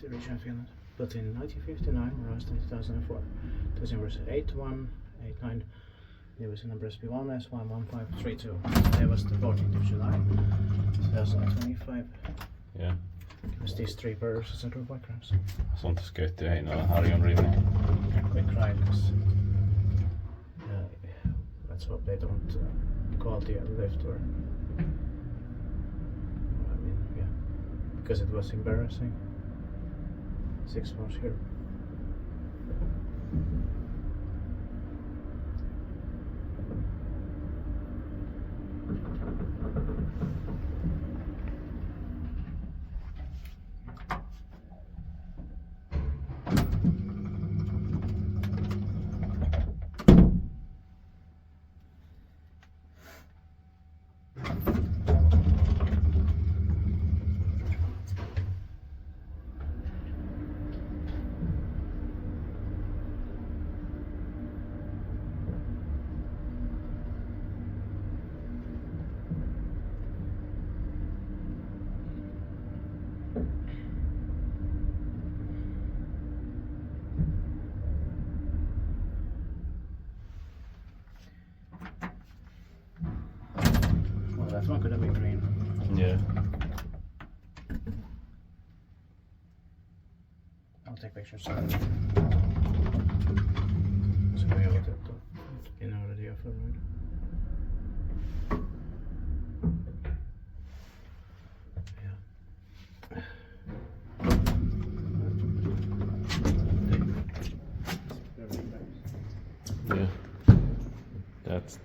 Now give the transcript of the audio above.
the region of Finland. Built in 1959, modernized in 2004. Touching version 8189. There was a number SB1 S11532. Today was the 14th of July, 2025. Yeah. It was these three birds and group backgrounds. Asuntos kehittyy Heinolan harjon rinnalla. Quick ride, because let's hope they don't call the lift or. I mean, yeah. Because it was embarrassing. 6 months here. That one could have been green. Yeah. I'll take pictures. So we have it in already offer, right? Yeah. That's